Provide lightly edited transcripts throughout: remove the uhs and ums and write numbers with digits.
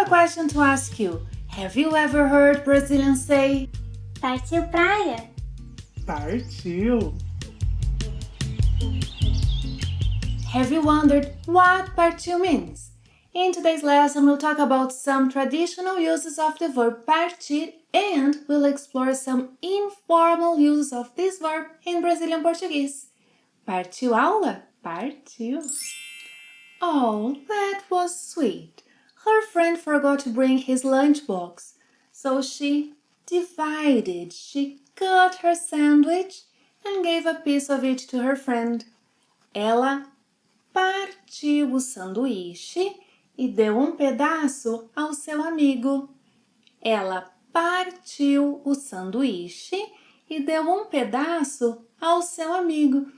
a question to ask you. Have you ever heard Brazilians say, Partiu praia? Partiu! Have you wondered what partiu means? In today's lesson, we'll talk about some traditional uses of the verb partir and we'll explore some informal uses of this verb in Brazilian Portuguese. Partiu aula? Partiu! Oh, that was sweet. Her friend forgot to bring his lunchbox, so she cut her sandwich and gave a piece of it to her friend. Ela partiu o sanduíche e deu pedaço ao seu amigo. Ela partiu o sanduíche e deu pedaço ao seu amigo.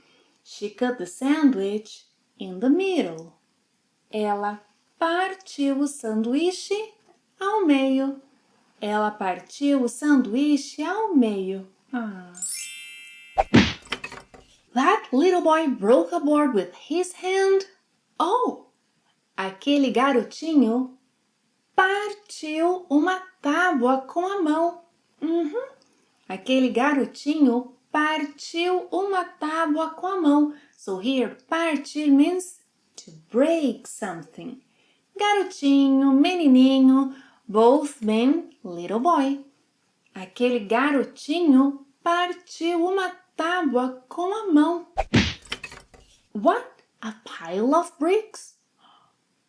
She cut the sandwich in the middle. Ela partiu o sanduíche ao meio. Ela partiu o sanduíche ao meio. That little boy broke a board with his hand. Oh! Aquele garotinho partiu uma tábua com a mão. Aquele garotinho partiu uma tábua com a mão. So here, partir means to break something. Garotinho, menininho, both mean little boy. Aquele garotinho partiu uma tábua com a mão. What? A pile of bricks?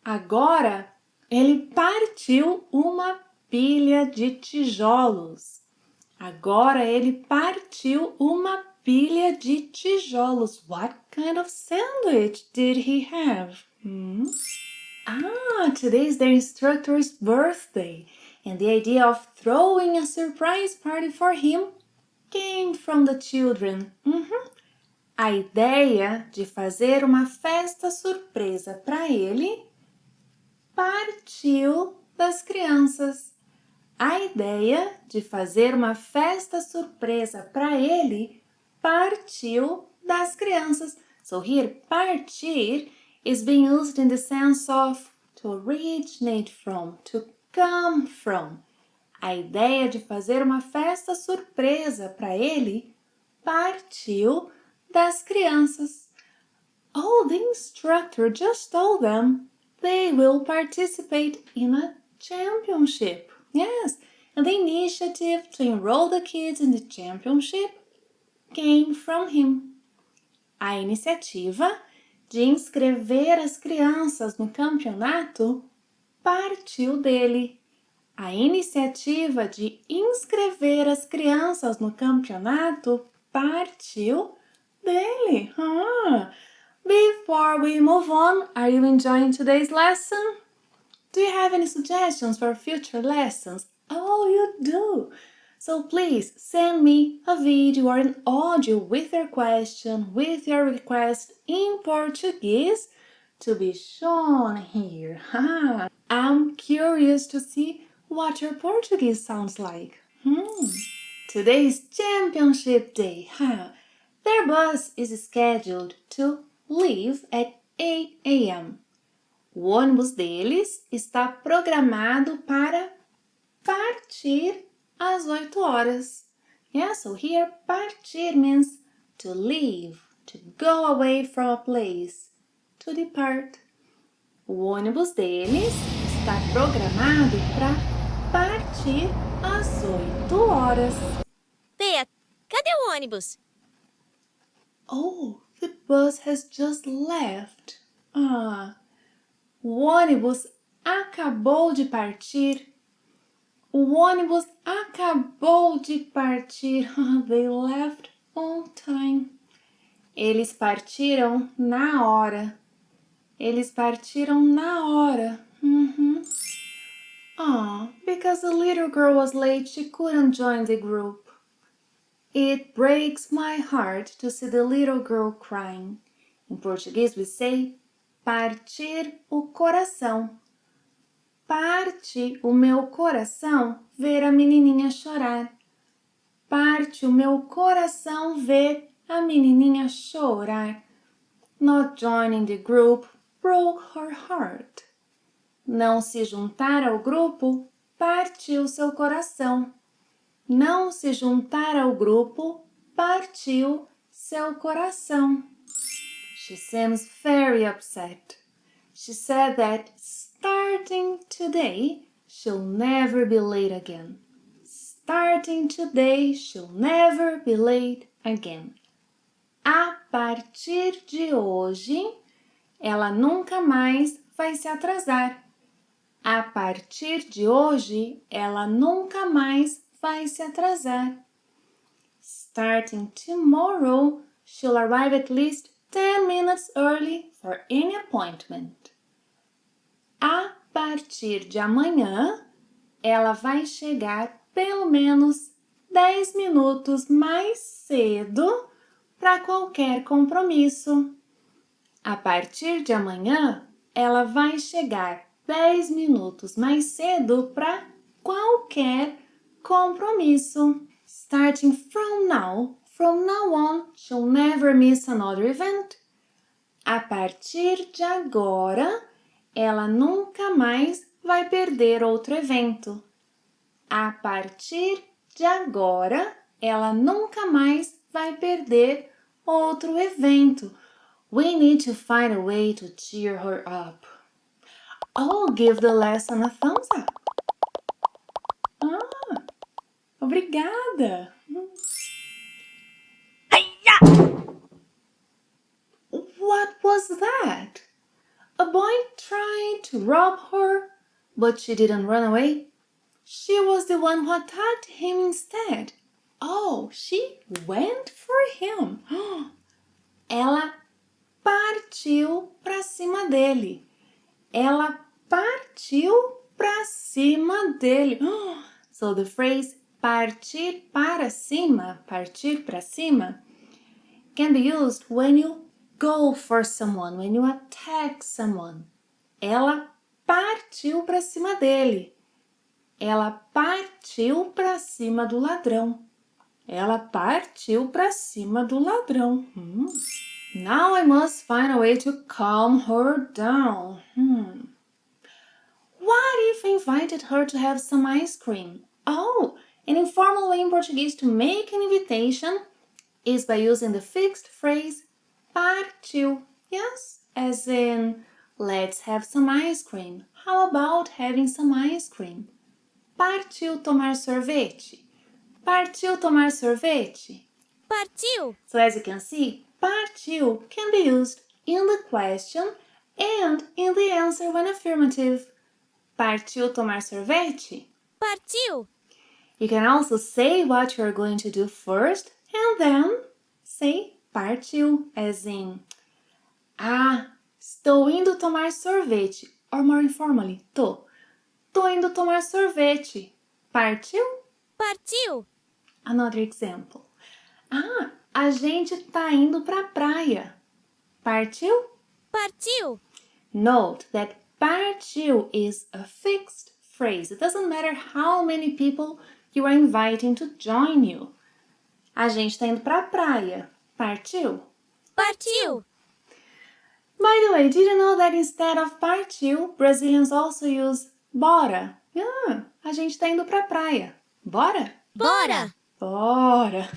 Agora, ele partiu uma pilha de tijolos. Agora, ele partiu uma pilha de tijolos. What kind of sandwich did he have? Today is their instructor's birthday, and the idea of throwing a surprise party for him came from the children. A ideia de fazer uma festa surpresa para ele partiu das crianças. A ideia de fazer uma festa surpresa para ele partiu das crianças. So here, partir is being used in the sense of to originate from, to come from. A ideia de fazer uma festa surpresa para ele partiu das crianças. Oh, the instructor just told them they will participate in a championship. Yes, and the initiative to enroll the kids in the championship came from him. A iniciativa de inscrever as crianças no campeonato partiu dele. A iniciativa de inscrever as crianças no campeonato partiu dele. Before we move on, are you enjoying today's lesson? Do you have any suggestions for future lessons? Oh, you do! So please send me a video or an audio with your question, with your request in Portuguese to be shown here. I'm curious to see what your Portuguese sounds like. Today is Championship Day. Their bus is scheduled to leave at 8 a.m. O ônibus deles está programado para partir às 8 horas. Yeah, so here partir means to leave, to go away from a place, to depart. O ônibus deles está programado para partir às 8 horas. Bea, cadê o ônibus? Oh, the bus has just left. O ônibus acabou de partir. O ônibus acabou de partir. They left on time. Eles partiram na hora. Eles partiram na hora. Because the little girl was late, she couldn't join the group. It breaks my heart to see the little girl crying. In Português, we say partir o coração. Parte o meu coração ver a menininha chorar. Parte o meu coração ver a menininha chorar. Not joining the group broke her heart. não se juntar ao grupo partiu seu coração. Não se juntar ao grupo partiu seu coração. She seems very upset. She said that starting today, she'll never be late again. Starting today, she'll never be late again. A partir de hoje, ela nunca mais vai se atrasar. A partir de hoje, ela nunca mais vai se atrasar. Starting tomorrow, she'll arrive at least 10 minutes early for any appointment. A partir de amanhã, ela vai chegar pelo menos 10 minutos mais cedo para qualquer compromisso. A partir de amanhã, ela vai chegar 10 minutos mais cedo para qualquer compromisso. Starting from now on, she'll never miss another event. A partir de agora, ela nunca mais vai perder outro evento. A partir de agora, ela nunca mais vai perder outro evento. We need to find a way to cheer her up. Oh, give the lesson a thumbs up. Ah, obrigada. What was that? A boy tried to rob her, but she didn't run away. She was the one who attacked him instead. Oh, she went for him. Ela partiu para cima dele. Ela partiu para cima dele. So the phrase partir para cima, can be used when you go for someone, when you attack someone. Ela partiu para cima dele. Ela partiu para cima do ladrão. Ela partiu para cima do ladrão. Now I must find a way to calm her down. What if I invited her to have some ice cream? Oh, an informal way in Portuguese to make an invitation is by using the fixed phrase partiu. Yes, as in, let's have some ice cream. How about having some ice cream? Partiu tomar sorvete. Partiu tomar sorvete. Partiu! So as you can see, partiu can be used in the question and in the answer when affirmative. Partiu tomar sorvete? Partiu! You can also say what you're going to do first and then say partiu, as in, estou indo tomar sorvete. Or more informally, tô indo tomar sorvete. Partiu? Partiu! Another example. A gente tá indo pra praia. Partiu? Partiu! Note that partiu is a fixed phrase. It doesn't matter how many people you are inviting to join you. A gente tá indo pra praia. Partiu? Partiu! By the way, did you know that instead of partiu, Brazilians also use bora? A gente tá indo pra praia. Bora? Bora! Bora!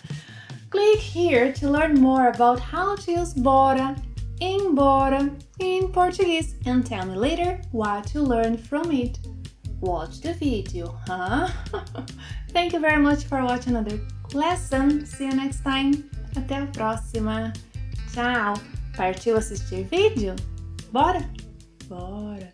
Click here to learn more about how to use bora, embora in Portuguese and tell me later what you learned from it. Watch the video, huh? Thank you very much for watching another lesson. See you next time. Até a próxima. Tchau! Partiu assistir vídeo? Bora? Bora!